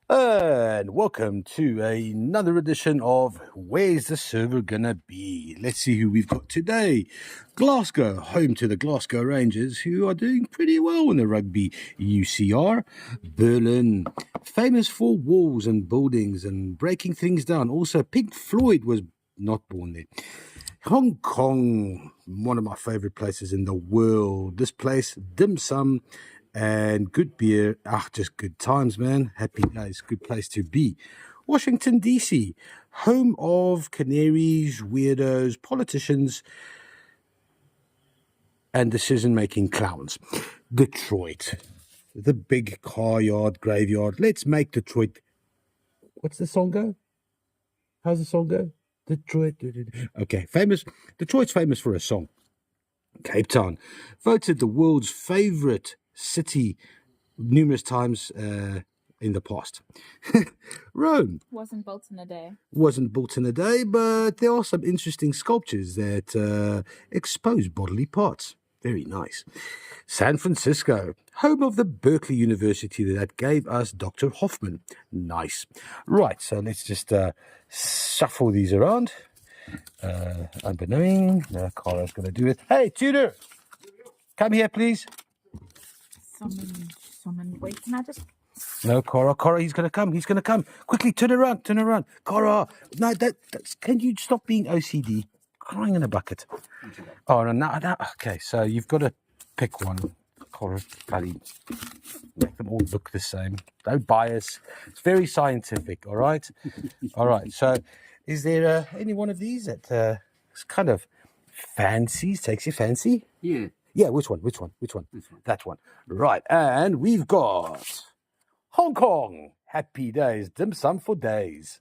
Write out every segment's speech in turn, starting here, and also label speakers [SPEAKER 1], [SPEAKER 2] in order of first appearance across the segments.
[SPEAKER 1] And welcome to another edition of Where's the Server Gonna Be? Let's see who we've got today. Glasgow, home to the Glasgow Rangers, who are doing pretty well in the rugby UCR. Berlin, famous for walls and buildings and breaking things down. Also, Pink Floyd was not born there. Hong Kong, one of my favorite places in the world. This place, dim sum and good beer. Just good times, man. Happy days. Good place to be. Washington, D.C., home of canaries, weirdos, politicians, and decision-making clowns. Detroit, the big car yard, graveyard. Let's make Detroit. What's the song go? How's the song go? Detroit. Okay, famous. Detroit's famous for a song. Cape Town, voted the world's favorite city numerous times in the past. Rome
[SPEAKER 2] wasn't built in a day,
[SPEAKER 1] but there are some interesting sculptures that expose bodily parts. Very nice. San Francisco, home of the Berkeley University that gave us Dr. Hoffman. Nice. Right, so let's just shuffle these around. Unbeknown, Cara's going to do it. Hey, Tudor, come here, please.
[SPEAKER 2] Someone, wait, can I just...
[SPEAKER 1] No, Cara, he's going to come. Quickly, turn around. Cara, no, can you stop being OCD? Crying in a bucket. Oh, no, okay, so you've got to pick one. Cara, bloody, make them all look the same. No bias. It's very scientific, all right? All right, so is there any one of these that is kind of takes your fancy?
[SPEAKER 3] Yeah.
[SPEAKER 1] Yeah, which one?
[SPEAKER 3] This one.
[SPEAKER 1] That one. Right, and we've got Hong Kong. Happy days, dim sum for days.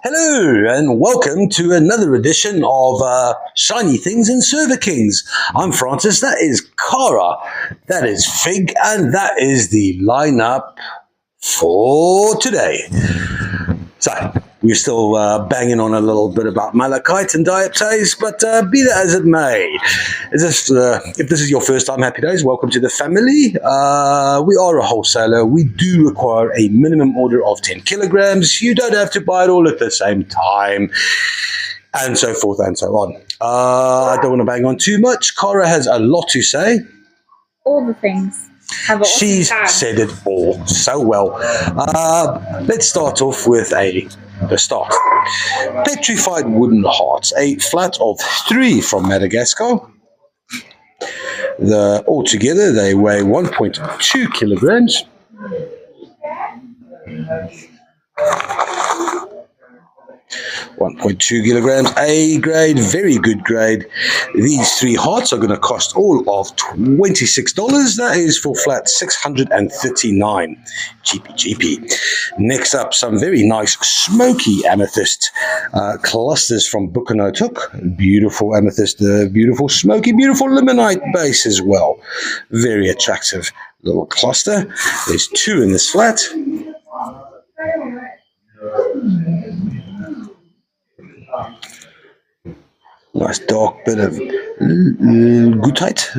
[SPEAKER 1] Hello, and welcome to another edition of Shiny Things and Server Kings. I'm Francis, that is Cara, that is Fig, and that is the lineup for today. So, we're still banging on a little bit about Malachite and Dioptase, but be that as it may, if this is your first time, happy days, welcome to the family. We are a wholesaler. We do require a minimum order of 10 kilograms. You don't have to buy it all at the same time, and so forth and so on. I don't want to bang on too much. Cara has a lot to say.
[SPEAKER 2] All the things.
[SPEAKER 1] She's said it all so well. Let's start off with the start. Petrified wooden hearts, a flat of 3 from Madagascar. Altogether, they weigh 1.2 kilograms. A grade, very good grade. These 3 hearts are going to cost all of $26. That is for flat $639. Cheapy. Next up, some very nice smoky amethyst clusters from Bukanotuk. Beautiful amethyst, beautiful smoky, beautiful limonite base as well. Very attractive little cluster. There's 2 in this flat. Nice dark bit of goethite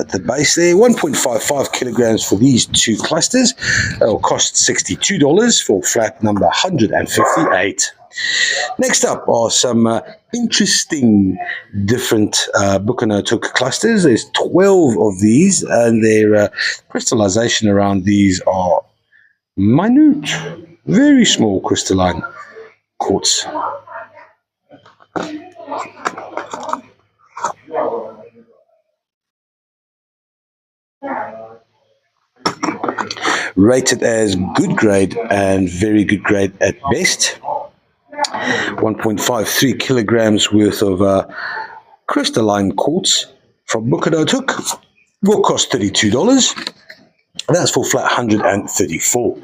[SPEAKER 1] at the base there. 1.55 kilograms for these 2 clusters. That'll cost $62 for flat number 158. Next up are some interesting different Bukanotuk clusters. There's 12 of these, and their crystallization around these are minute, very small crystalline quartz. Rated as good grade and very good grade at best. 1.53 kilograms worth of crystalline quartz from Bukanotuk will cost $32. That's for flat 134.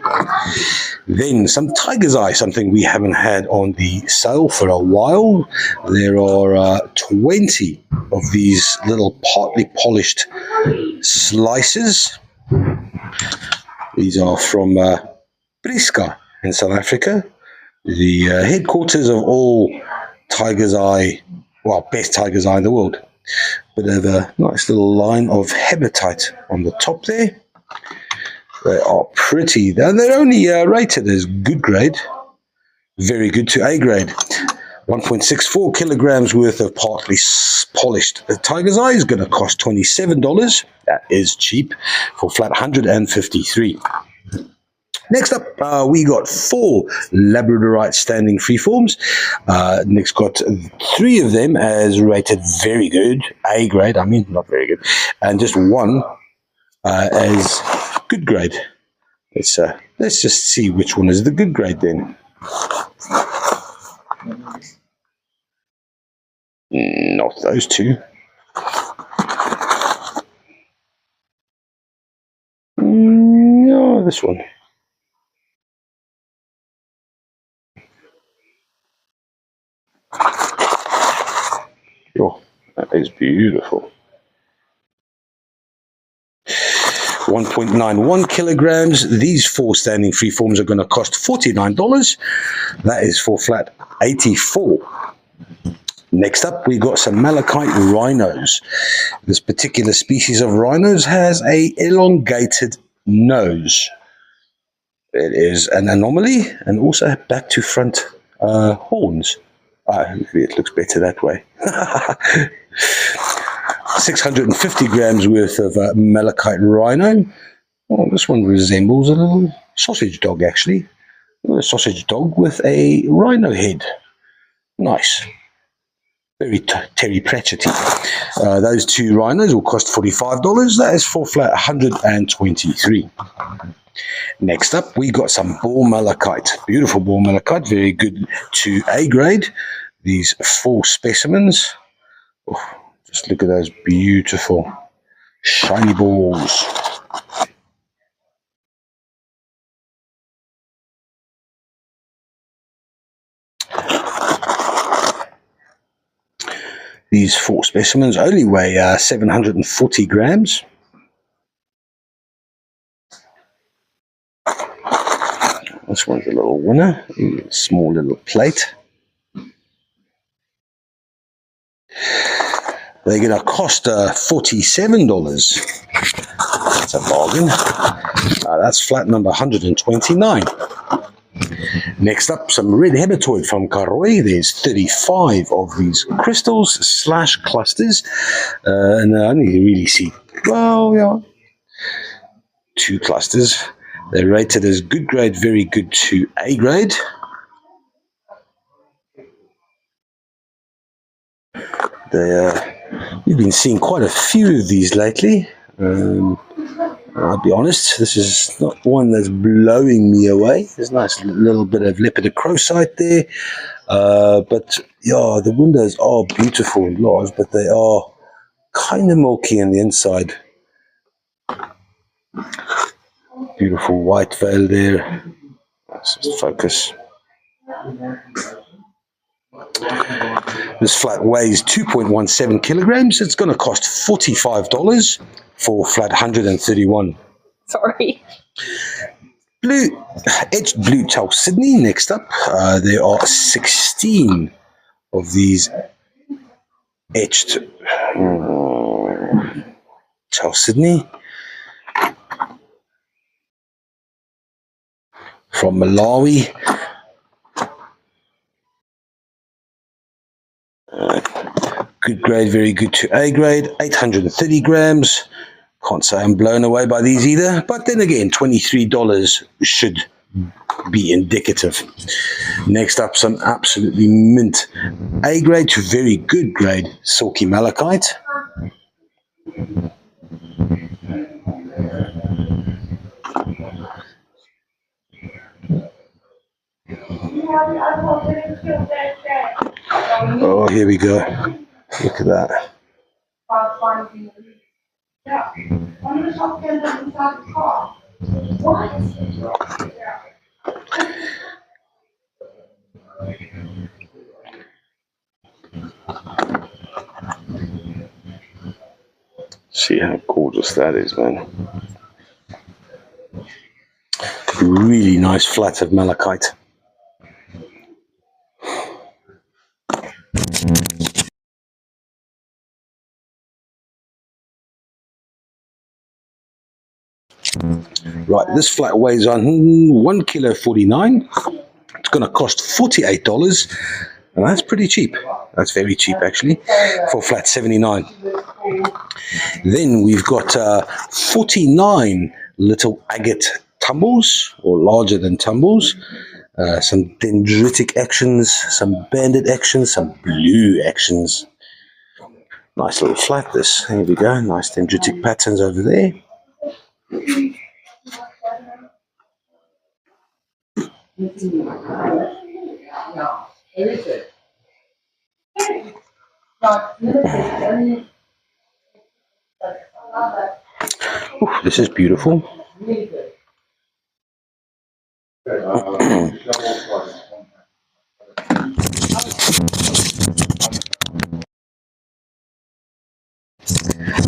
[SPEAKER 1] Then some tiger's eye, something we haven't had on the sale for a while. There are 20 of these little partly polished slices. These are from Briska in South Africa, the headquarters of all tiger's eye, well, best tiger's eye in the world. Bit of a nice little line of hematite on the top there. They are pretty. And they're only rated as good grade, very good to A grade. 1.64 kilograms worth of partly polished tiger's eye is going to cost $27. That is cheap for flat 153. Next up, we got 4 Labradorite standing freeforms. Nick's got 3 of them as rated very good, A grade, I mean, not very good, and just 1 as good grade. Let's just see which one is the good grade then. Not those 2. No, this one. Oh, that is beautiful. 1.91 kilograms. These 4 standing freeforms are going to cost $49. That is for flat 84. Next up, we got some Malachite rhinos. This particular species of rhinos has a elongated nose. It is an anomaly and also back to front horns. It looks better that way. 650 grams worth of Malachite rhino. Oh, this one resembles a little sausage dog, actually. A sausage dog with a rhino head. Nice. Very Terry Pratchett-y. Those 2 rhinos will cost $45. That is for flat 123. Next up, we got some ball malachite. Beautiful ball malachite, very good to A grade. These 4 specimens. Oh, just look at those beautiful shiny balls. These 4 specimens only weigh 740 grams. This one's a little winner, small little plate. They're going to cost $47. That's a bargain. That's flat number 129. Next up, some red hematoid from Karoi. There's 35 of these crystals / clusters. And I only really see, 2 clusters. They're rated as good grade, very good to A grade. We've been seeing quite a few of these lately. I'll be honest, this is not one that's blowing me away. There's a nice little bit of lepidocrocite there. But yeah, the windows are beautiful and large, but they are kind of milky on the inside. Beautiful white veil there. Let's just focus. This flat weighs 2.17 kilograms. It's going to cost $45 for flat 131.
[SPEAKER 2] Sorry.
[SPEAKER 1] Edged blue Chalcedony. Next up, there are 16 of these etched Chalcedony from Malawi. Good grade, very good to A grade, 830 grams. Can't say I'm blown away by these either, but then again, $23 should be indicative. Next up, some absolutely mint A grade to very good grade silky malachite. Oh, here we go. Look at that. See how gorgeous that is, man. Really nice flat of malachite. Right, this flat weighs on 1 kilo 49. It's going to cost $48, and that's pretty cheap. That's very cheap, actually, for flat 79. Then we've got 49 little agate tumbles, or larger than tumbles. Some dendritic actions, some banded actions, some blue actions. Nice little flat, this. Here we go. Nice dendritic patterns over there. Ooh, this is beautiful.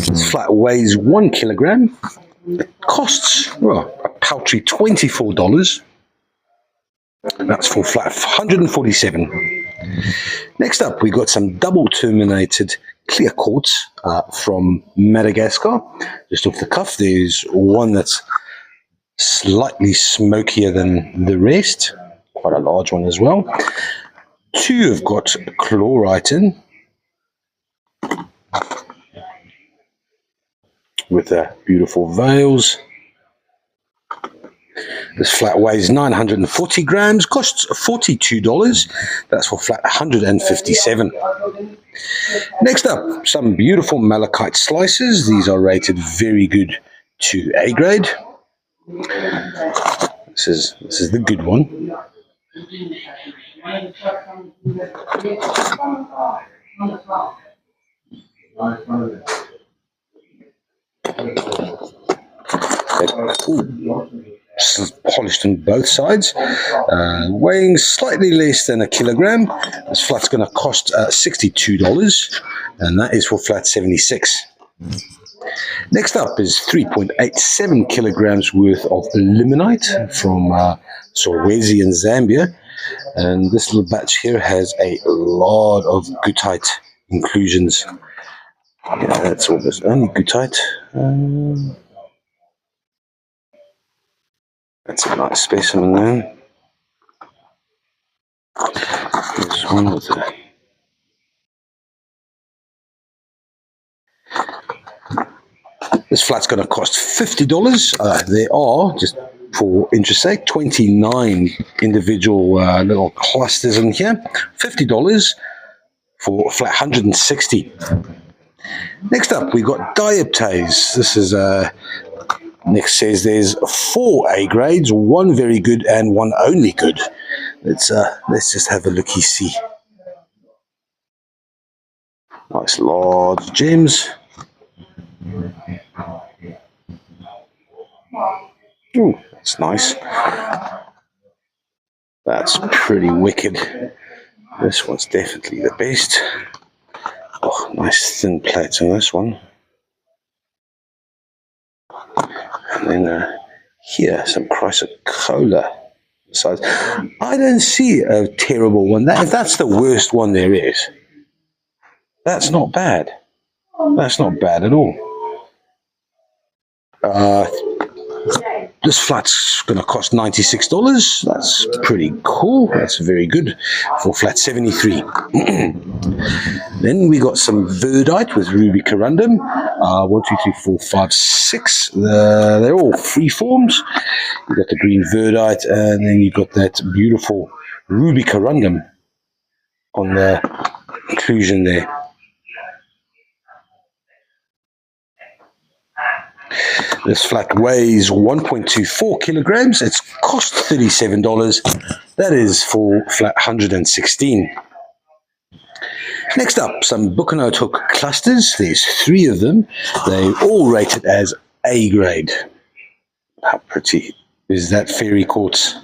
[SPEAKER 1] This flat weighs 1 kilogram. It costs, well, a paltry $24. That's for flat 147. Next up, we've got some double terminated clear quartz from Madagascar. Just off the cuff, there's one that's slightly smokier than the rest. Quite a large one as well. Two have got chlorite with beautiful veils. This flat weighs 940 grams, costs $42. That's for flat 157. Next up, some beautiful malachite slices. These are rated very good to A grade. This is the good one. Polished on both sides, weighing slightly less than a kilogram. This flat's going to cost $62, and that is for flat 76. Next up is 3.87 kilograms worth of limonite from Solwezi in Zambia, and this little batch here has a lot of goethite inclusions. Yeah, that's almost only goethite. That's a nice specimen there. There's one with a This flat's going to cost $50. There are, just for interest's sake, 29 individual little clusters in here. $50 for flat 160. Next up, we've got Dioptase. This is Nick says there's 4 A grades, 1 very good and 1 only good. Let's just have a looky see. Nice large gems. Ooh, that's nice. That's pretty wicked. This one's definitely the best. Oh, nice thin plates on this one. And then here, some chrysocolla size. I don't see a terrible one. If that's the worst one there is, that's not bad. That's not bad at all. This flat's going to cost $96. That's pretty cool. That's very good for flat 73. Then we got some verdite with ruby corundum. 1, 2, 3, 4, 5, 6. They're all free forms. You got the green verdite, and then you got that beautiful ruby corundum on the inclusion there. This flat weighs 1.24 kilograms. It's cost $37. That is for flat 116. Next up, some book and note hook clusters. There's 3 of them. They're all rated as A grade. How pretty is that fairy quartz?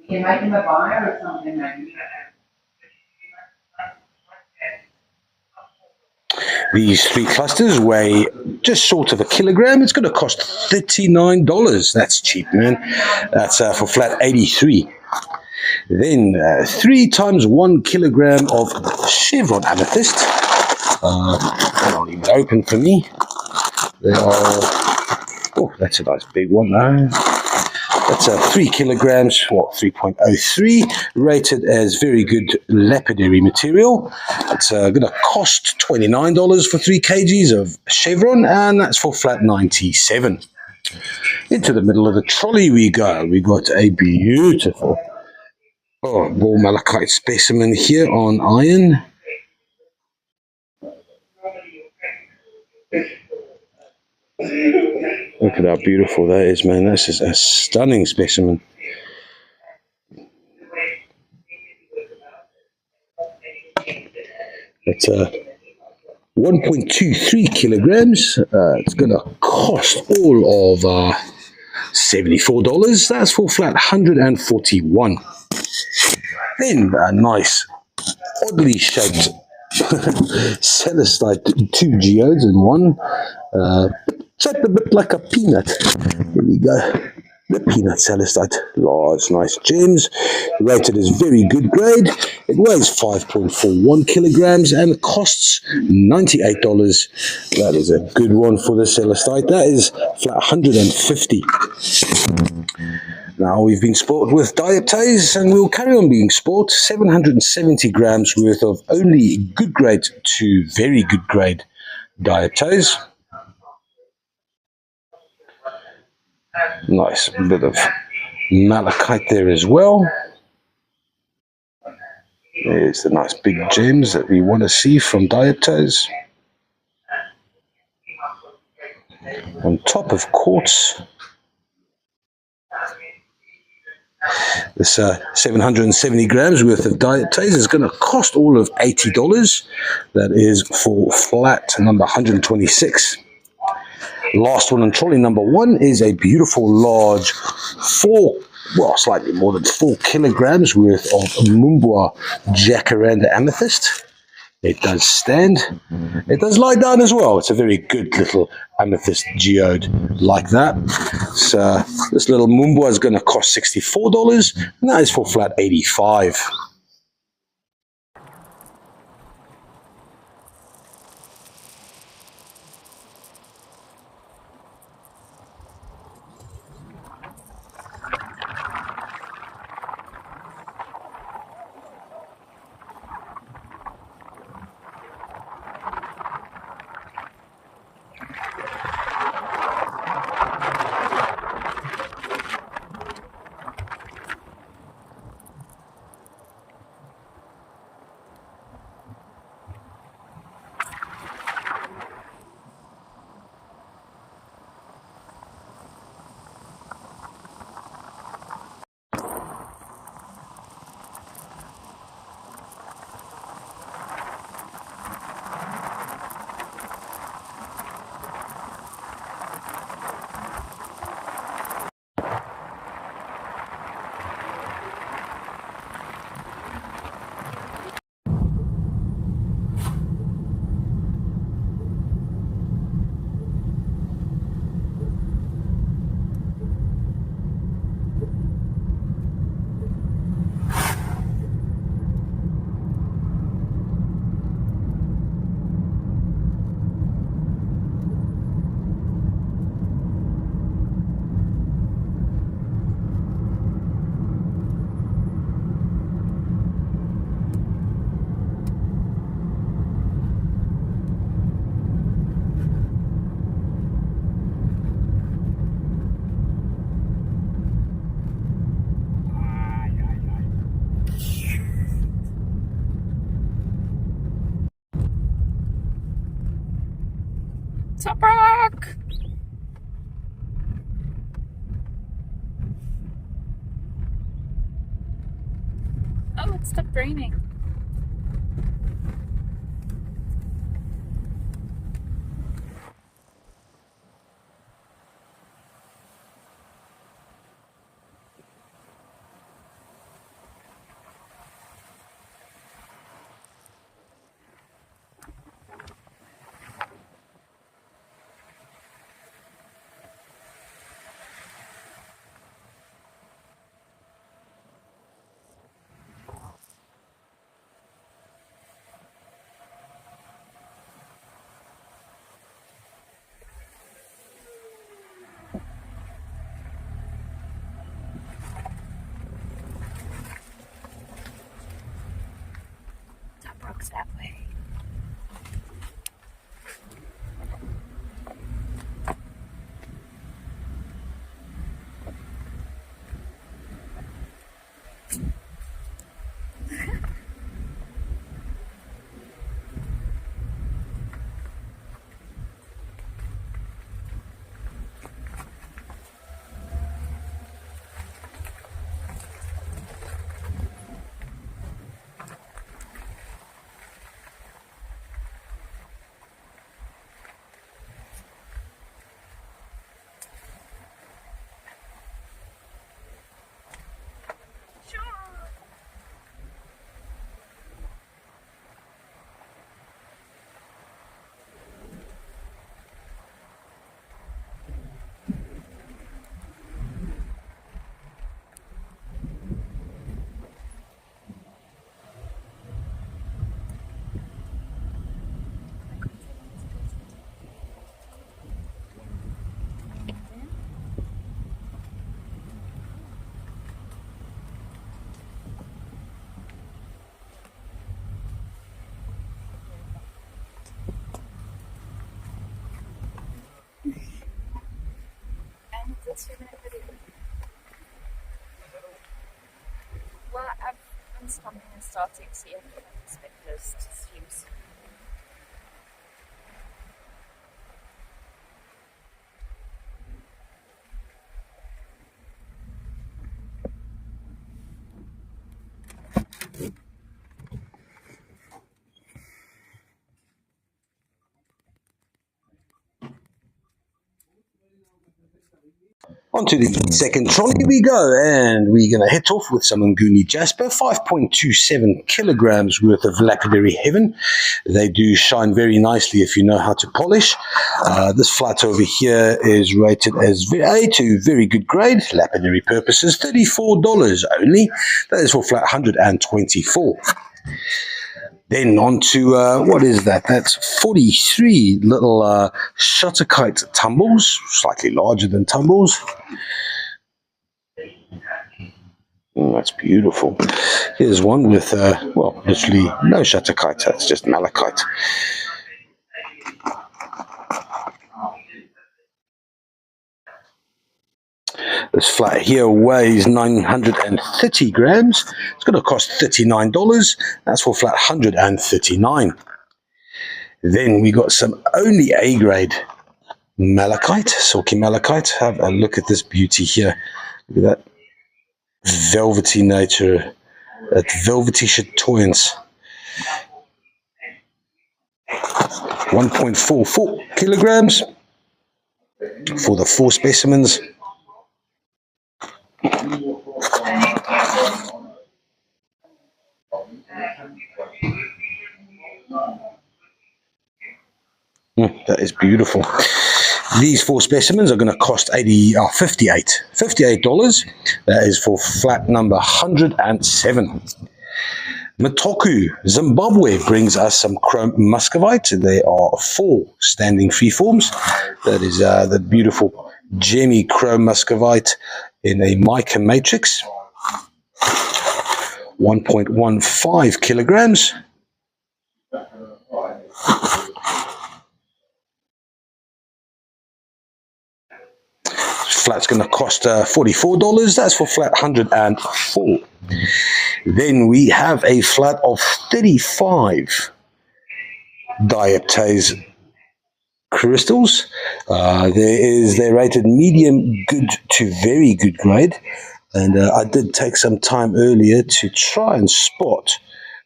[SPEAKER 3] You make him a buyer or something, maybe?
[SPEAKER 1] These 3 clusters weigh just short of a kilogram. It's going to cost $39. That's cheap, man. That's for flat 83. Then 3 times 1 kilogram of chevron amethyst. They're not even open for me. They are, oh, that's a nice big one though. That's 3 kilograms, 3.03, rated as very good lapidary material. It's going to cost $29 for 3 kgs of chevron, and that's for flat 97. Into the middle of the trolley we go. We got a beautiful raw malachite specimen here on iron. Look at how beautiful that is, man. This is a stunning specimen. It's 1.23 kilograms. It's going to cost all of $74. That's for flat 141. Then a nice, oddly shaped celestite, 2 geodes in one. Shaped a bit like a peanut. Here we go. The peanut celestite, large, nice gems, rated as very good grade. It weighs 5.41 kilograms and costs $98. That is a good one for the celestite. That is flat 150. Now we've been sport with dioptase, and we'll carry on being sport. 770 grams worth of only good grade to very good grade dioptase. Nice bit of malachite there as well. There's the nice big gems that we want to see from dioptase. On top of quartz, this 770 grams worth of dioptase is going to cost all of $80. That is for flat number 126. Last one on trolley number 1 is a beautiful large slightly more than 4 kilograms worth of Mumbwa jacaranda amethyst. It does stand. It does lie down as well. It's a very good little amethyst geode like that. So this little Mumbwa is going to cost $64, and that is for flat 85.
[SPEAKER 2] Top rock! Oh, it stopped raining. goes that way. Well, I've been stopping and starting to see inspectors to streams.
[SPEAKER 1] Onto the second trolley we go, and we're going to hit off with some Nguni Jasper, 5.27 kilograms worth of lapidary heaven. They do shine very nicely if you know how to polish. This flat over here is rated as A2, very good grade, lapidary purposes, $34 only. That is for flat 124. Then on to, what is that? That's 43 little shutterkite tumbles, slightly larger than tumbles. That's beautiful. Here's one with, well, literally no shutterkite. That's just malachite. This flat here weighs 930 grams. It's going to cost $39. That's for flat 139. Then we got some only A grade malachite, silky malachite. Have a look at this beauty here. Look at that velvety nature, that velvety chatoyance. 1.44 kilograms for the 4 specimens. That is beautiful. These 4 specimens are going to cost $58. That is for flat number 107. Matoku, Zimbabwe brings us some chrome muscovite. There are 4 standing freeforms. That is the beautiful gemmy chrome muscovite in a mica matrix. 1.15 kilograms. Flat's going to cost $44. That's for flat 104. Then we have a flat of 35 Dioptase crystals. They're rated medium good to very good grade. And I did take some time earlier to try and spot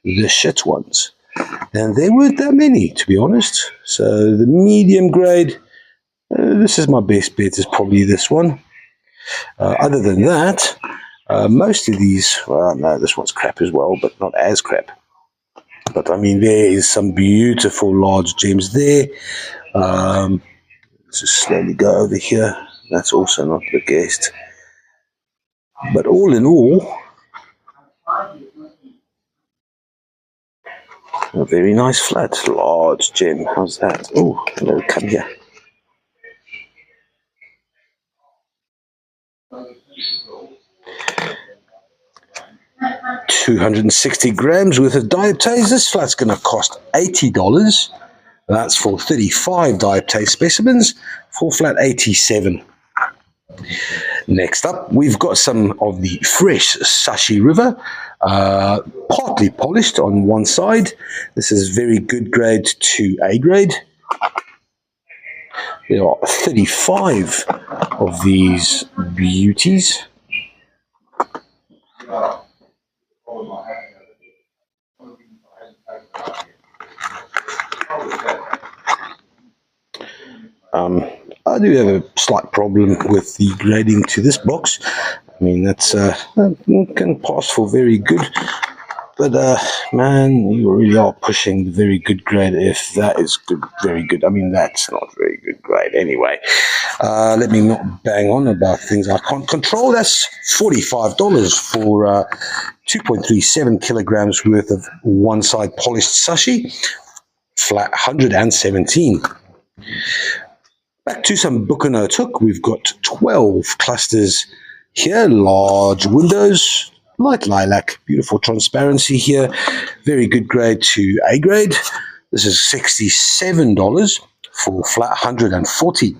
[SPEAKER 1] the shit ones. And there weren't that many, to be honest. So the medium grade, this is my best bet, is probably this one. Other than that, most of these, well, no, this one's crap as well, but not as crap. But I mean, there is some beautiful large gems there. Let's just slowly go over here. That's also not the best. But all in all, a very nice flat, large gem. How's that? Oh, hello, come here. 260 grams worth of dioptase. This flat's going to cost $80. That's for 35 dioptase specimens, for flat 87. Next up, we've got some of the fresh Sashi River, partly polished on one side. This is very good grade to A grade. There are 35 of these beauties. I do have a slight problem with the grading to this box. I mean, that's can pass for very good, but man, you really are pushing the very good grade if that is good, very good. I mean, that's not very good grade anyway. Let me not bang on about things I can't control. That's $45 for 2.37 kilograms worth of one-side polished sashi, flat 117. Back to some Bucanotuk, we've got 12 clusters here, large windows, light lilac, beautiful transparency here, very good grade to A grade. This is $67 for flat 140.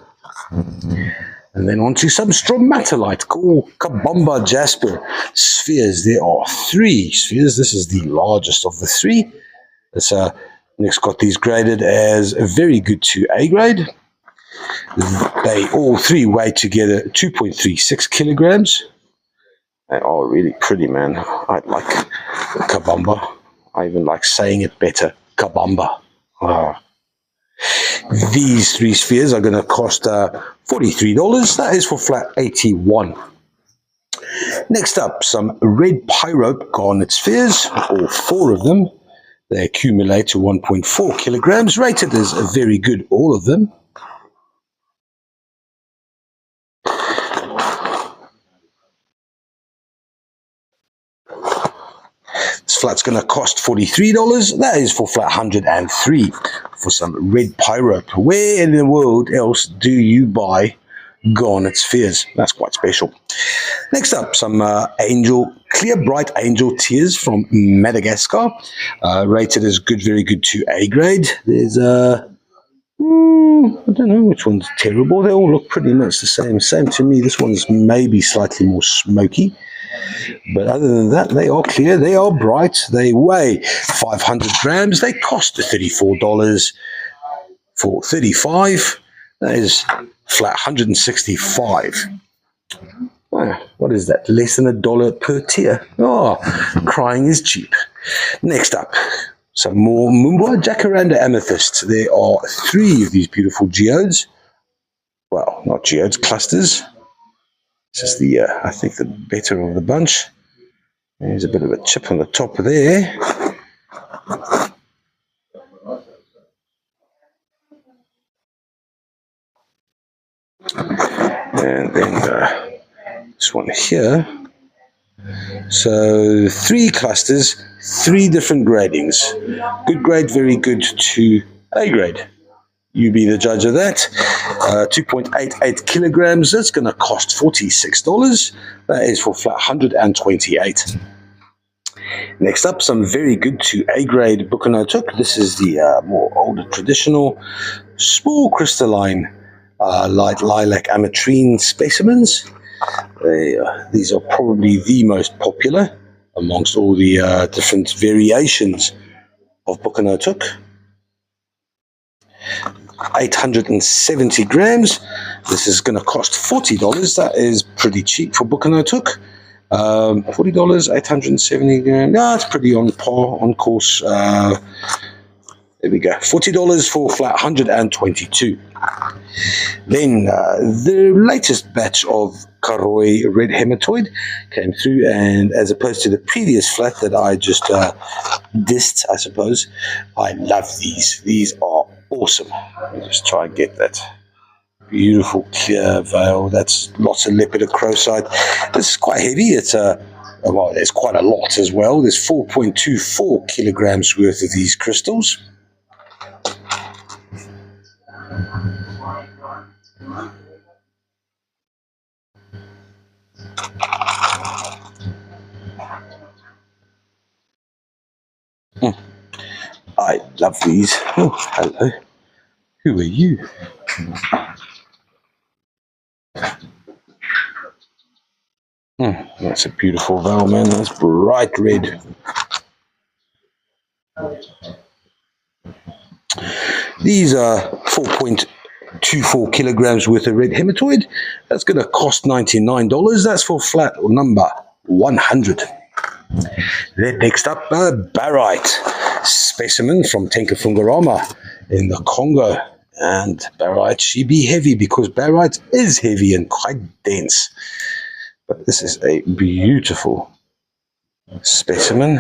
[SPEAKER 1] And then on to some stromatolite called Kabamba Jasper spheres. There are 3 spheres. This is the largest of the 3. It's next got these graded as very good to A grade. They all 3 weigh together 2.36 kilograms. They are really pretty, man. I like Kabamba. I even like saying it better. Kabamba. Wow. These 3 spheres are going to cost $43. That is for flat 81. Next up, some red pyrope garnet spheres, all 4 of them. They accumulate to 1.4 kilograms, rated as very good, all of them. This flat's going to cost $43. That is for flat 103 for some red pyrope. Where in the world else do you buy garnet spheres? That's quite special. Next up, some clear bright angel tears from Madagascar, rated as good, very good to A grade. There's I don't know which one's terrible. They all look pretty much the same. Same to me. This one's maybe slightly more smoky. But other than that, they are clear, they are bright, they weigh 500 grams, they cost $34 for 35. That is flat 165. What is that? Less than $1 per tier. Oh, crying is cheap. Next up, some more Mumbwa Jacaranda amethyst. There are 3 of these beautiful geodes. Well, not geodes, clusters. This is the, I think, the better of the bunch. There's a bit of a chip on the top there. And then this one here. So 3 clusters, 3 different gradings. Good grade, very good to A grade. You be the judge of that. 2.88 kilograms. That's going to cost $46. That is for flat 128. Next up, some very good to A grade Bucanotuk. This is the more older traditional small crystalline light lilac ametrine specimens. These are probably the most popular amongst all the different variations of Bucanotuk. 870 grams. This is going to cost $40. That is pretty cheap for Bucanotuk. $40, 870 grams. Yeah, it's pretty on par, on course. There we go. $40 for flat 122. Then the latest batch of Karoi red hematoid came through, and as opposed to the previous flat that I just dissed, I suppose, I love these. These are awesome. Let me just try and get that beautiful clear veil. That's lots of lepidocrocite. This is quite heavy. It's well, there's quite a lot as well. There's 4.24 kilograms worth of these crystals. I love these. Oh, hello. Who are you? That's a beautiful veil, man. That's bright red. These are 4.24 kilograms worth of red hematoid. That's going to cost $99. That's for flat number 100. Then next up, a barite specimen from Tenkafungarama in the Congo. And barite should be heavy because barite is heavy and quite dense. But this is a beautiful specimen.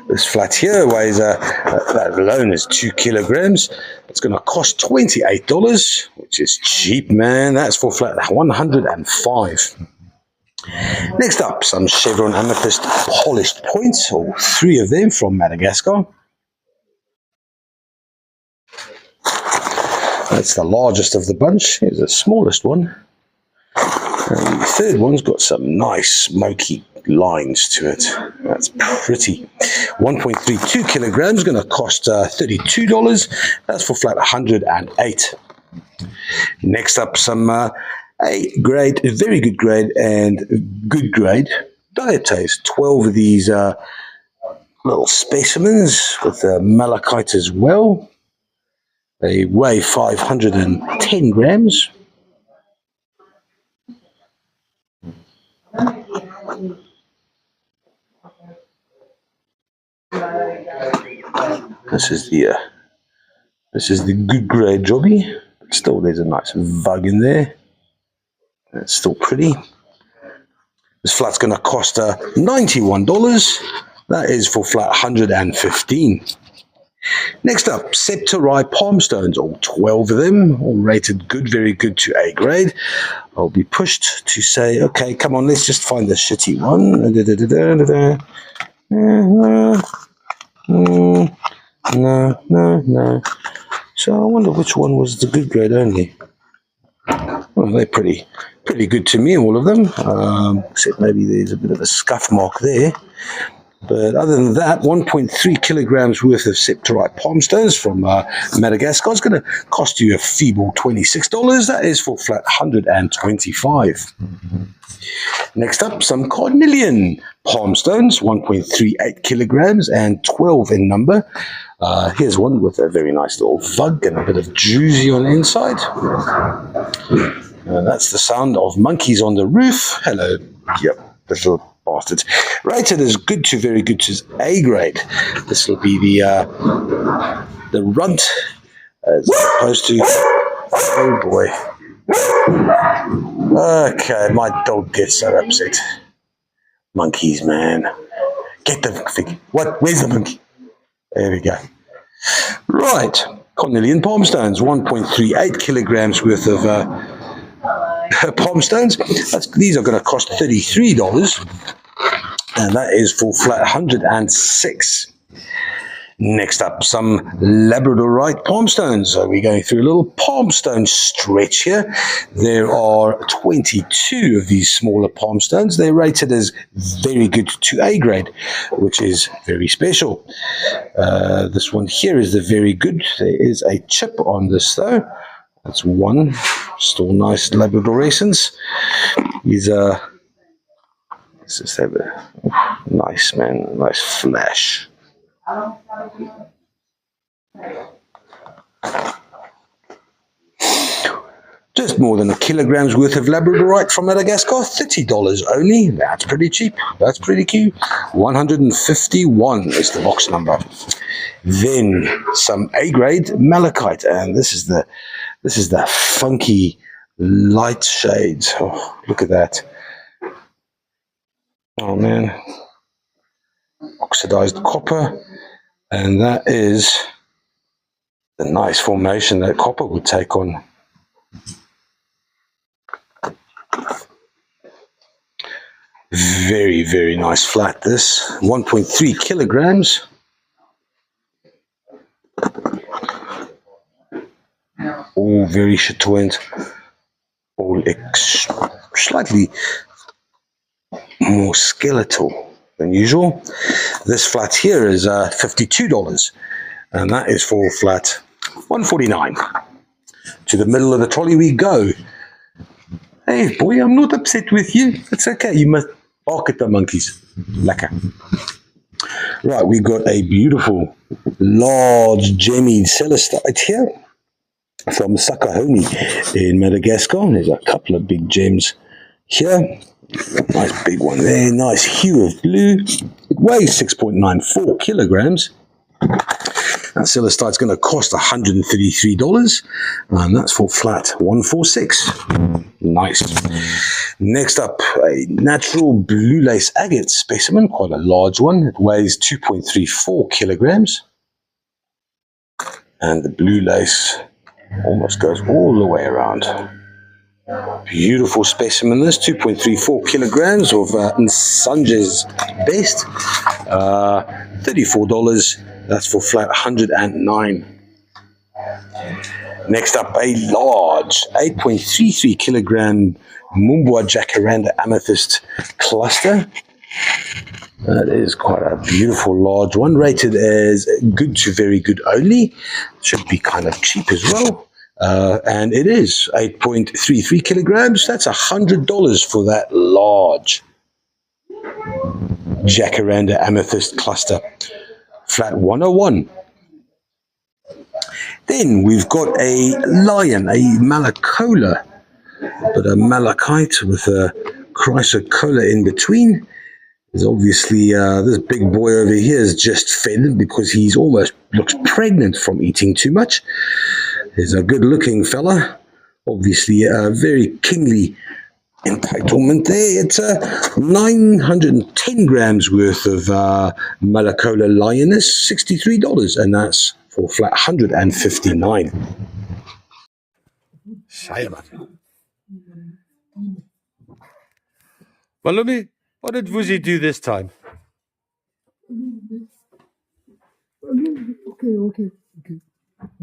[SPEAKER 1] This flat here weighs, that alone is 2 kilograms. It's going to cost $28, which is cheap, man. That's for flat 105. Next up, some chevron amethyst polished points, all 3 of them from Madagascar. That's the largest of the bunch. Here's the smallest one. And the third one's got some nice smoky lines to it. That's pretty. 1.32 kilograms, going to cost $32. That's for flat 108. Next up, some A grade, very good grade, and good grade dioptase. 12 of these little specimens with malachite as well. They weigh 510 grams. This is the good grade jobby. Still, there's a nice vug in there. It's still pretty. This flat's going to cost $91. That is for flat 115. Next up, septorite palm stones, all 12 of them, all rated good, very good to A grade. I'll be pushed to say, okay, come on, let's just find the shitty one. No. So I wonder which one was the good grade only. Well, they're pretty good to me, all of them, except maybe there's a bit of a scuff mark there. But other than that, 1.3 kilograms worth of septorite palm stones from Madagascar is going to cost you a feeble $26. That is for flat 125. Next up, some cornelian palm stones, 1.38 kilograms and 12 in number. Here's one with a very nice little vug and a bit of druzy on the inside. That's the sound of monkeys on the roof. Hello. Yep, little bastards. Rated as good to very good to A grade. This will be the runt as opposed to... Oh boy. Okay, my dog gets so upset. Monkeys, man. Get the thing. What? Where's the monkey? There we go. Right. Cornelian palm stones, 1.38 kilograms worth of palm stones. These are going to cost $33. And that is for flat 106. Next up, some labradorite palm stones. So we're going through a little palm stone stretch here. There are 22 of these smaller palm stones. They're rated as very good to A grade, which is very special. This one here is the very good. There is a chip on this though. That's one. Still nice labradorescence. Let's just have a nice, man, nice flash. Just more than a kilogram's worth of labradorite from Madagascar, $30 only. That's pretty cheap. That's pretty cute. 151 is the box number. Then some A grade malachite, and this is the funky light shades. Oh, look at that. Oh man. Oxidized copper, and that is the nice formation that copper would take on. Very, very nice flat this. 1.3 kilograms. all very chatoyant, all slightly more skeletal than usual. This flat here is $52, and that is for flat 149. To the middle of the trolley we go. Hey boy, I'm not upset with you. It's okay. You must bark at the monkeys. Lekker. Right, we got a beautiful, large, gemmy celestite here from Sakahoni in Madagascar. There's a couple of big gems here. Nice big one there. Nice hue of blue. It weighs 6.94 kilograms. That celestite's going to cost $133, and that's for flat 146. Nice. Next up, a natural blue lace agate specimen, quite a large one. It weighs 2.34 kilograms. And the blue lace almost goes all the way around. Beautiful specimen this, 2.34 kilograms of Nsanje's best. $34. That's for flat 109. Next up, a large 8.33 kilogram Mumbwa Jacaranda Amethyst cluster. That is quite a beautiful large one, rated as good to very good only. Should be kind of cheap as well. And it is 8.33 kilograms. That's $100 for that large Jacaranda Amethyst cluster. Flat 101. Then we've got a lion, a Malacola, but a malachite with a chrysocolla in between. There's obviously this big boy over here is just fed because he's almost looks pregnant from eating too much. He's a good-looking fella, obviously a very kingly entitlement there. It's 910 grams worth of Malacola lioness, $63, and that's for flat 159.
[SPEAKER 4] Malumi, what did Vuzi do this time?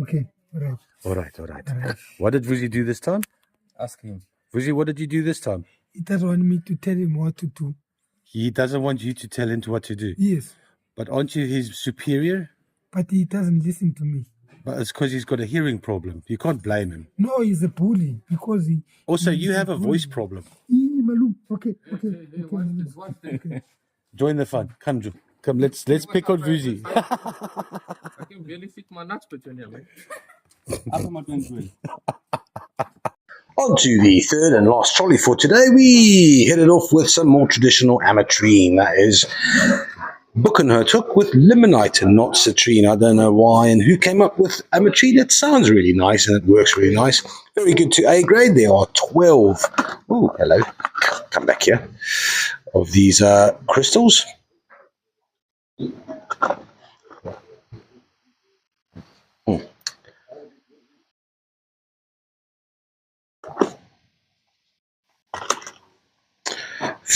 [SPEAKER 5] Okay. All right.
[SPEAKER 4] All right. What did Vuzi do this time?
[SPEAKER 6] Ask him.
[SPEAKER 4] Vuzi, what did you do this time?
[SPEAKER 5] He doesn't want me to tell him what to do.
[SPEAKER 4] He doesn't want you to tell him what to do.
[SPEAKER 5] Yes,
[SPEAKER 4] But aren't you his superior?
[SPEAKER 5] but he doesn't listen to me.
[SPEAKER 4] But it's because he's got a hearing problem. You can't blame him.
[SPEAKER 5] No, he's a bully because he.
[SPEAKER 4] Also, you have a voice problem.
[SPEAKER 5] Malum. Okay.
[SPEAKER 4] Join the fun. Come, Jo. Come, let's pick on Vuzi.
[SPEAKER 6] I can barely fit my nuts between them, man.
[SPEAKER 1] On to the third and last trolley for today. We headed off with some more traditional ametrine. That is Buchenhertuk with limonite and not citrine. I don't know why and who came up with ametrine. It sounds really nice and it works really nice. Very good to A grade. There are 12. Oh, hello. Come back here. Of these crystals.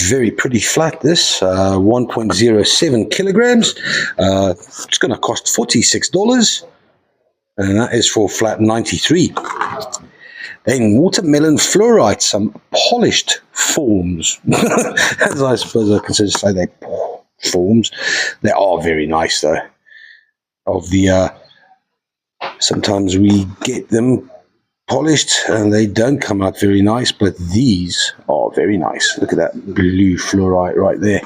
[SPEAKER 1] Very pretty flat, this 1.07 kilograms. It's going to cost $46, and that is for flat 93. Then watermelon fluorite, some polished forms. As I suppose I consider say they forms. They are very nice though. Of the sometimes we get them polished and they don't come out very nice, but these are very nice. Look at that blue fluorite right there.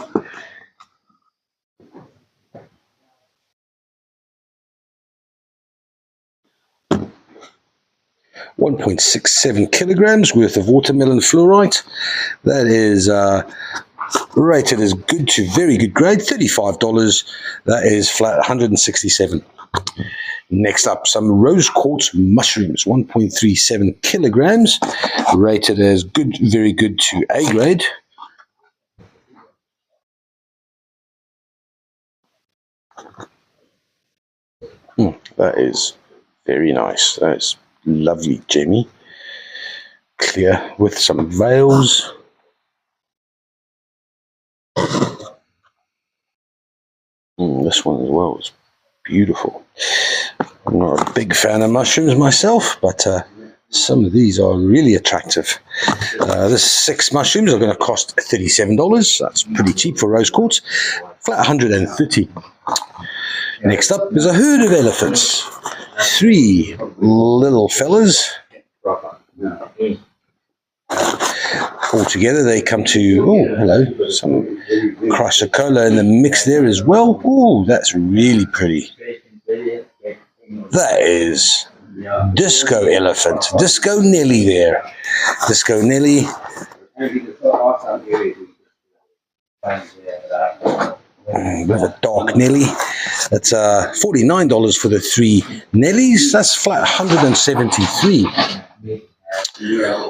[SPEAKER 1] $1.67 kilograms worth of watermelon fluorite. That is rated as good to very good grade, $35. That is flat 167. Next up, some rose quartz mushrooms, 1.37 kilograms, rated as good, very good to A grade. That is very nice. That is lovely, Jamie. Clear with some veils. This one as well is beautiful. I'm not a big fan of mushrooms myself, but Some of these are really attractive. This 6 mushrooms are going to cost $37. That's pretty cheap for rose quartz. Flat 130. Next up is a herd of elephants. 3 little fellas. Altogether they come to, oh, hello, some chrysocolla in the mix there as well. Oh, that's really pretty. That is Disco Elephant. Disco Nelly there. Disco Nelly. With a dark Nelly. That's $49 for the 3 Nellies. That's flat 173.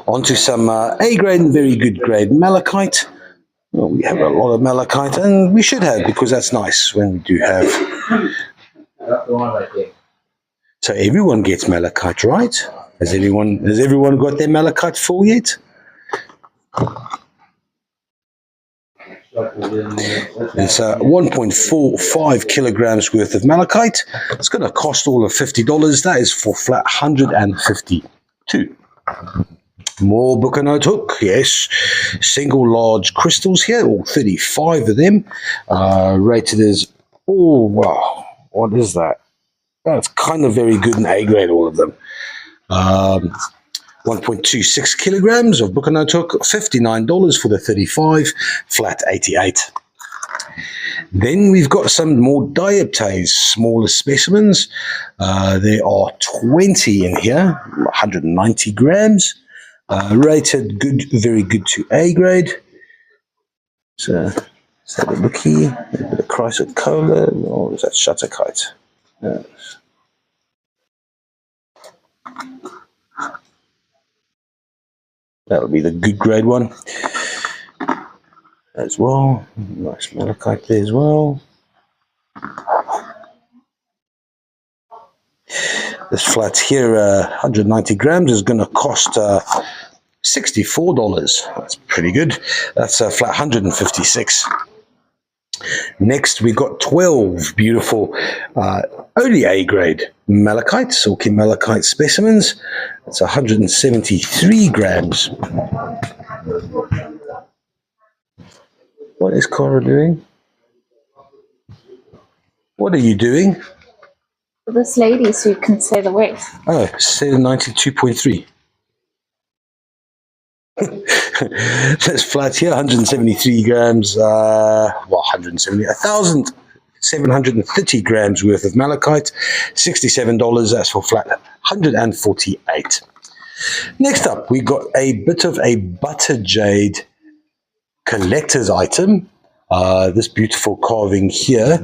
[SPEAKER 1] Onto some A-grade and very good grade malachite. Well, we have a lot of malachite, and we should have, because that's nice when we do have. So everyone gets malachite, right? Has everyone got their malachite full yet? It's 1.45 kilograms worth of malachite. It's going to cost all of $50. That is for flat 152. More book and note hook, yes. Single large crystals here, all 35 of them. Rated as, oh wow, what is that? That's kind of very good in A grade, all of them. 1.26 kilograms of book and note hook, $59 for the 35, flat 88. Then we've got some more dioptase, smaller specimens. There are 20 in here, 190 grams. Rated good, very good to A grade. So, let's have a look here. A bit of chrysocolla, or is that shutterkite? That'll be the good grade one as well. Nice malachite there as well. This flat here, 190 grams, is going to cost $64. That's pretty good. That's a flat 156. Next, we've got 12 beautiful only A-grade malachite, silky malachite specimens. It's 173 grams. What is Cara doing? What are you doing?
[SPEAKER 2] This lady, so you can say the weight.
[SPEAKER 1] Oh, 92.3. That's flat here, 173 grams, 1,730 grams worth of malachite, $67, that's for flat 148. Next up, we got a bit of a butter jade collector's item. This beautiful carving here,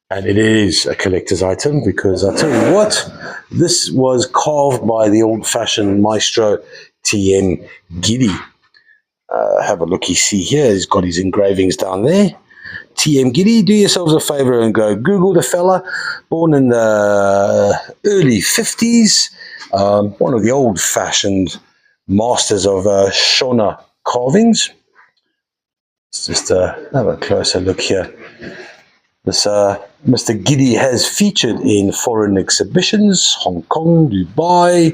[SPEAKER 1] and it is a collector's item because I tell you what, this was carved by the old-fashioned maestro T.M. Giddy. Have a look, you see here, he's got his engravings down there. T.M. Giddy, do yourselves a favor and go Google the fella, born in the early 50s, one of the old-fashioned masters of Shona carvings. Let's just have a closer look here. This Mr. Giddy has featured in foreign exhibitions, Hong Kong, Dubai.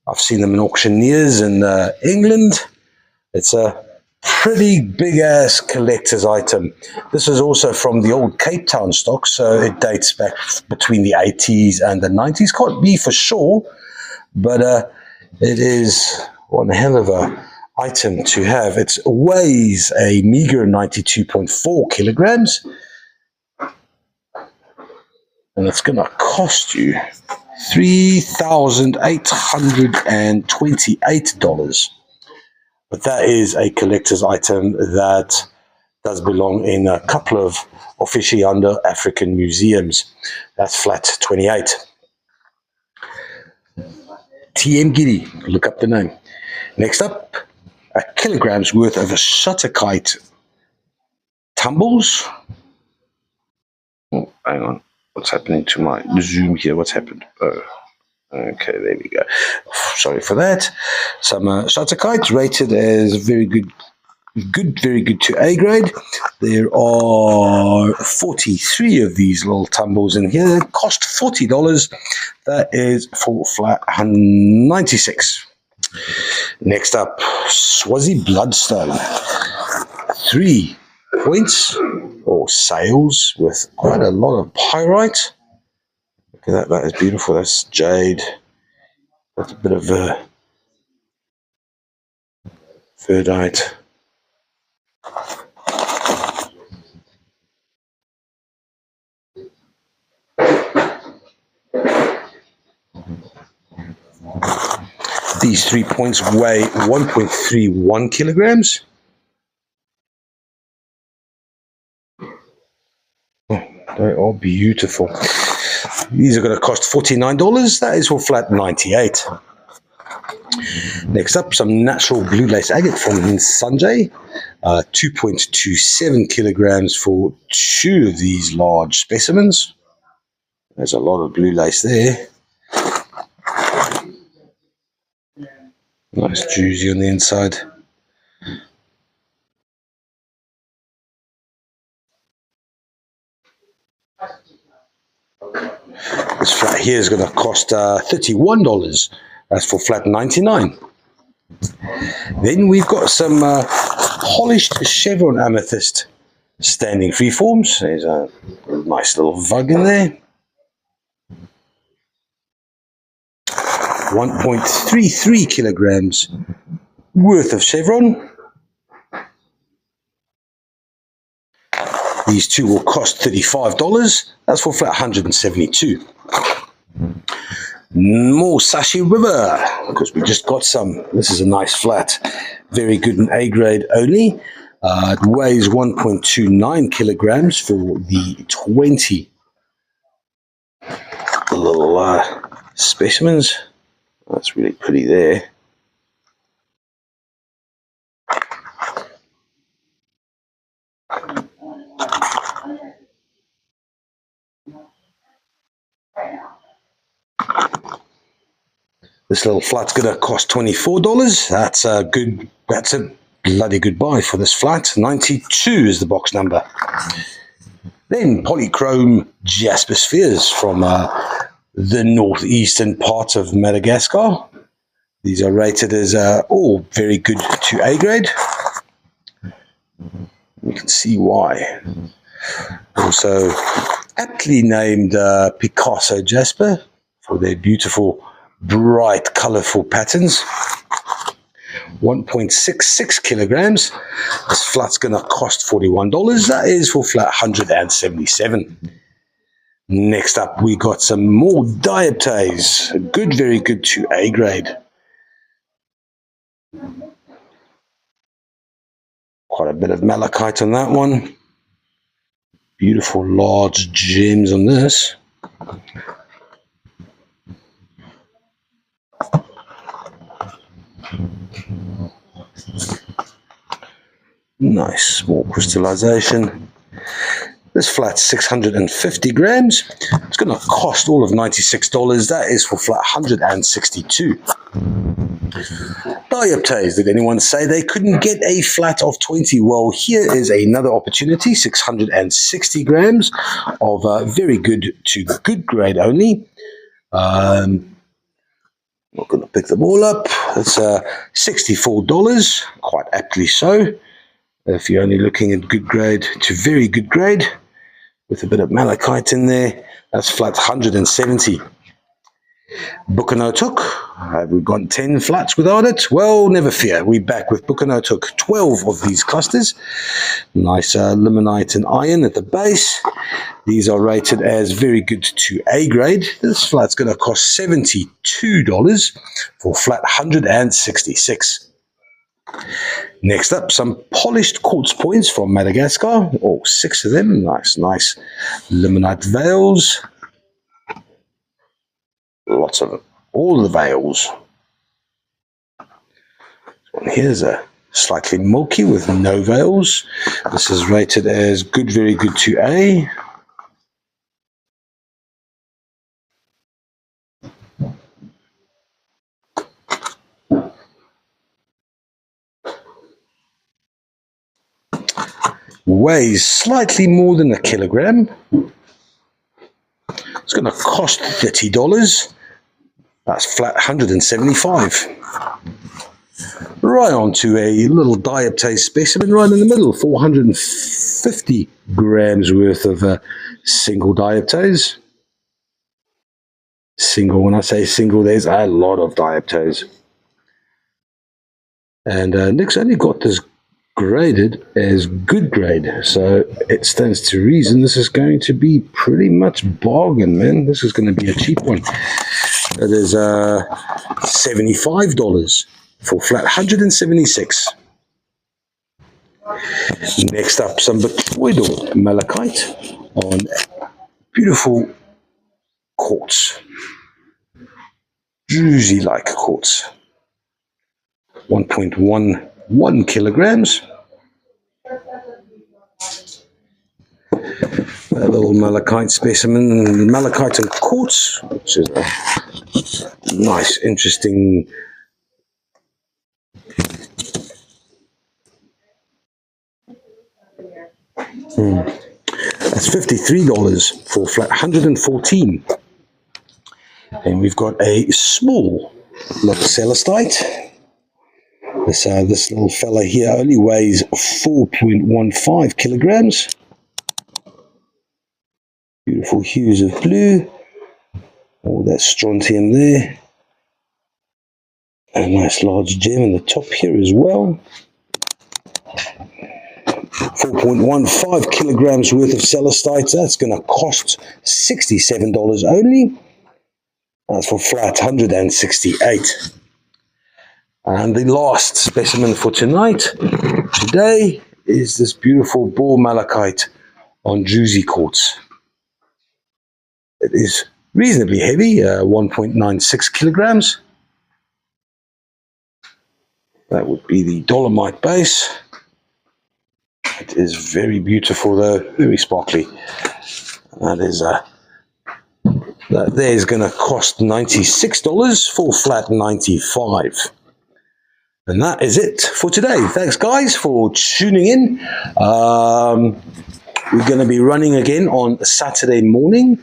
[SPEAKER 1] I've seen them in auctioneers in England. It's a pretty big-ass collector's item. This is also from the old Cape Town stock, so it dates back between the 80s and the 90s. Can't be for sure, but it is one hell of a item to have. It weighs a meager 92.4 kilograms, and it's going to cost you $3,828. But that is a collector's item that does belong in a couple of officiando African museums. That's flat 28. T.M. Giddy, look up the name. Next up, a kilogram's worth of shutterkite tumbles. Oh, hang on. What's happening to my zoom here? What's happened? Oh, okay, there we go. Sorry for that. Some shutterkite rated as very good good, very good to A grade. There are 43 of these little tumbles in here. They cost $40. That is for flat 96. Next up, Swazi Bloodstone. 3 points or sales with quite a lot of pyrite. Look at that, that is beautiful. That's jade. That's a bit of verdite. These 3 points weigh 1.31 kilograms. Oh, they are beautiful. These are going to cost $49. That is for flat 98. Next up, some natural blue lace agate from Sanjay. 2.27 kilograms for 2 of these large specimens. There's a lot of blue lace there. Nice juicy on the inside. This flat here is going to cost $31. That's for flat 99. Then we've got some polished chevron amethyst standing freeforms. There's a nice little vug in there. 1.33 kilograms worth of chevron. These two will cost $35. That's for flat 172. More Sashi River, because we just got some. This is a nice flat. Very good in A grade only. It weighs 1.29 kilograms for the 20 little specimens. That's really pretty there. This little flat's going to cost $24. That's a good. That's a bloody good buy for this flat. 92 is the box number. Then polychrome jasper spheres from the northeastern part of Madagascar. These are rated as all very good to A grade. You can see why. Also aptly named Picasso jasper for their beautiful, bright, colourful patterns. 1.66 kilograms. This flat's going to cost $41. That is for flat 177. Next up, we got some more dioptase. Good, very good to A grade. Quite a bit of malachite on that one. Beautiful large gems on this. Nice small crystallization. This flat's 650 grams. It's going to cost all of $96. That is for flat 162. Dioptase, did anyone say they couldn't get a flat of 20? Well, here is another opportunity. 660 grams of very good to good grade only. Not going to pick them all up. It's $64, quite aptly so. If you're only looking at good grade to very good grade, with a bit of malachite in there, that's flat 170. Bukanotuk, have we got 10 flats without it? Well, never fear. We're back with Bukanotuk, 12 of these clusters. Nice limonite and iron at the base. These are rated as very good to A grade. This flat's going to cost $72 for flat 166. Next up, some polished quartz points from Madagascar. All 6 of them. Nice limonite veils. Lots of them. All the veils. Here's a slightly milky with no veils. This is rated as good, very good to A. weighs slightly more than a kilogram. It's going to cost $30. That's flat 175. Right on to a little dioptase specimen right in the middle, 450 grams worth of single dioptase. Single, when I say single, there's a lot of dioptase. And Nick's only got this graded as good grade, so it stands to reason this is going to be pretty much bargain, man. This is going to be a cheap one. It is $75 for flat 176. Next up, some botryoidal malachite on beautiful quartz, druzy-like quartz, 1.11 kilograms. A little malachite specimen, malachite and quartz, which is a nice, interesting That's $53 for flat 114. And we've got a small little celestite. This little fella here only weighs 4.15 kilograms. Beautiful hues of blue. All that strontium there. A nice large gem in the top here as well. 4.15 kilograms worth of celestite. That's going to cost $67 only. That's for flat 168. And the last specimen for today, is this beautiful ball malachite on druzy quartz. It is reasonably heavy, 1.96 kilograms. That would be the dolomite base. It is very beautiful though, very sparkly. That there is going to cost $96 for flat 95. And that is it for today. Thanks guys for tuning in. We're going to be running again on Saturday morning,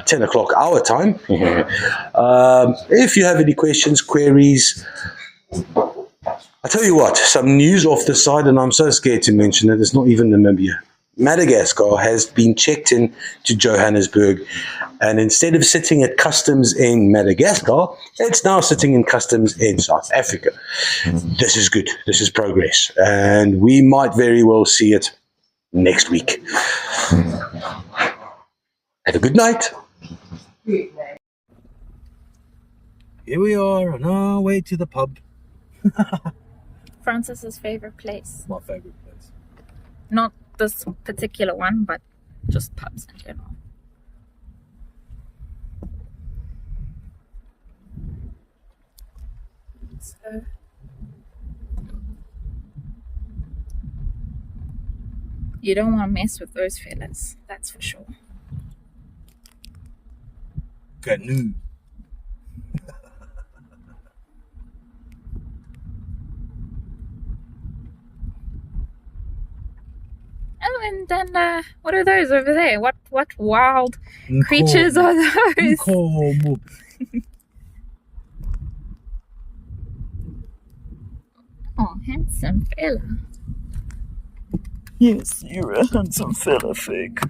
[SPEAKER 1] 10 o'clock our time. If you have any questions, queries, I tell you what, some news off the side, and I'm so scared to mention it, it's not even Namibia. Madagascar has been checked in to Johannesburg, and instead of sitting at customs in Madagascar, it's now sitting in customs in South Africa. This is good. This is progress, and we might very well see it next week. Have a good night. Here we are on our way to the pub.
[SPEAKER 2] Francis's favorite place.
[SPEAKER 1] My favorite place.
[SPEAKER 2] Not this particular one, but just pubs in general. So you don't want to mess with those fellas, that's for sure.
[SPEAKER 1] Canoe.
[SPEAKER 2] Oh, and then what are those over there? What wild creatures are those? Oh, handsome fella.
[SPEAKER 7] Yes, you're a handsome fella, Fig.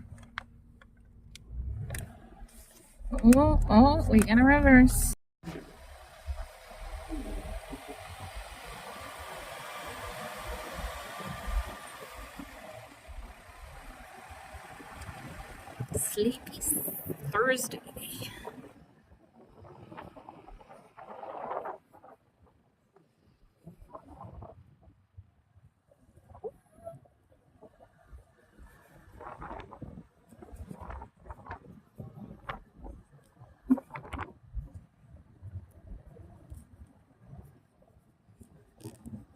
[SPEAKER 2] Oh, we're gonna reverse. Sleepy Thursday.